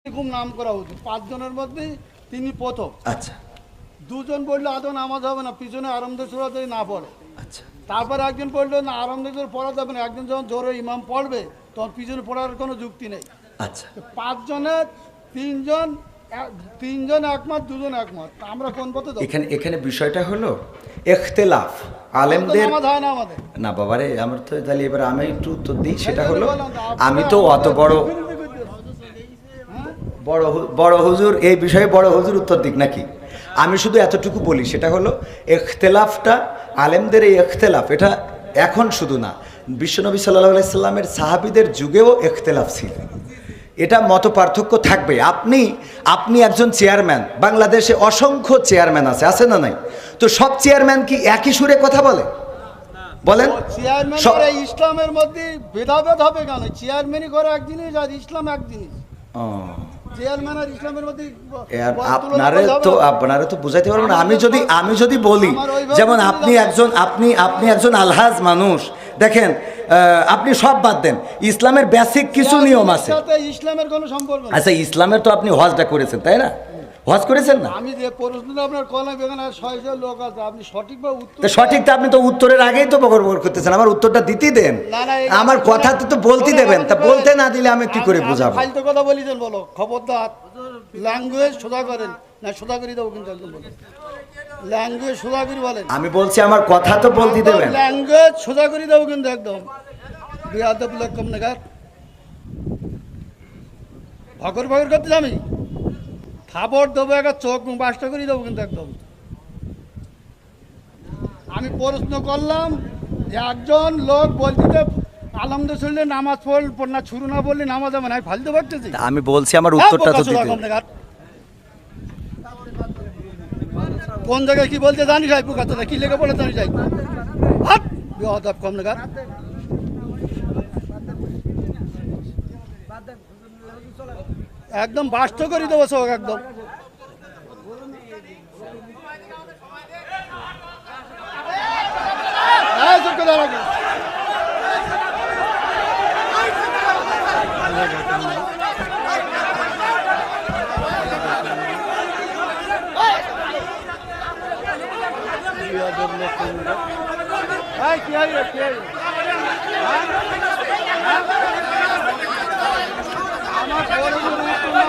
খুব নাম করা উচিত। 5 জনের মধ্যে তিনি প্রথম। আচ্ছা দুজন বললো আদৌ নামাজ হবে না, পিছনে আরামদে সূরা যদি না পড়ে। আচ্ছা তারপর একজন বললো না, আরামদে সূরা পড়া যাবে না, একজন যখন জোরে ইমাম পড়বে তখন পিছনে পড়ার কোনো যুক্তি নেই। আচ্ছা 5 জনের তিনজন একমত, দুজন একমত, আমরা কোন পথে যাবো? এখানে বিষয়টা হলো ইখতিলাফ আলেমদের। নামাজ হয় না আমাদের। না বাবারে, আমার তো তাহলে এবার আমি একটু উত্তর দিই। সেটা হলো, আমি তো অত বড় বড় হুজুর এই বিষয়ে বড় হুজুর উত্তর দিক নাকি? আমি শুধু এতটুকু বলি, সেটা হলো ইখতিলাফটা আলেমদের, এই ইখতিলাফ এটা এখন শুধু না, বিশ্বনবী সাল্লাল্লাহু আলাইহি সাল্লামের সাহাবীদের যুগেও ইখতিলাফ ছিল। এটা মত পার্থক্য থাকবে। আপনি একজন চেয়ারম্যান, বাংলাদেশে অসংখ্য চেয়ারম্যান আছে না নাই? তো সব চেয়ারম্যান কি একই সুরে কথা বলে? বলেন। চেয়ারম্যান ইসলামের মধ্যে ভেদাভেদ হবে কেন? চেয়ারম্যানই করে এক জিনিস আর ইসলাম এক জিনিস। চেয়ারম্যান আর ইসলামের মধ্যে আপনারা তো বুঝাইতে পারবেন না। আমি যদি বলি, যেমন আপনি একজন আলহাজ মানুষ, দেখেন আপনি সব বাদ দেন, ইসলামের বেসিক কিছু নিয়ম আছে। ইসলামের কোনো সম্পর্ক নেই। আচ্ছা, ইসলামের তো আপনি হজটা করেছেন, তাই না? হজ করেছেন না? আমি যে প্রশ্নটা আপনার কলাম, এখানে 600 লোক আছে, আপনি সঠিকভাবে উত্তর সঠিকটা আপনি তো উত্তরের আগেই তো বকর করতেছেন। আমার উত্তরটা দিতে দেন, আমার কথা তো বলতে দেবেন। তা বলতে না দিলে আমি কি করে বুঝাবো? ফালতু কথা বলিছেন, বলো খবরদার। ল্যাঙ্গুয়েজ সোজা করেন না, সোজা করে দেবো কিন্তু একদম বলেন। ল্যাঙ্গুয়েজ সোজা করে বলেন। আমি বলছি আমার কথা তো বলতে দেবেন। ল্যাঙ্গুয়েজ সোজা করে দেবো কিন্তু একদম। বিয়াদব লোক কম নাগাদ ভকর ভকর করতে আমি খাবার দেবো, একটা চোখ বাসটা করে দেবো কিন্তু একদম। আমি প্রশ্ন করলাম যে একজন লোক বলতে আলমদে শুনলে নামাজ পড় না, ছুরু না বললে নামাজ হবে না, ফালতু ভাবতেছি। আমি বলছি আমার উত্তরটা তো দিতে। কোন জায়গায় কি বলতে জানিস? ভাই পুকাতে কি লেগে বলে জানিস? হাত বিয়াদব কম নাগাদ। একদম বাস্ত করে দেবো সব একদম। আমার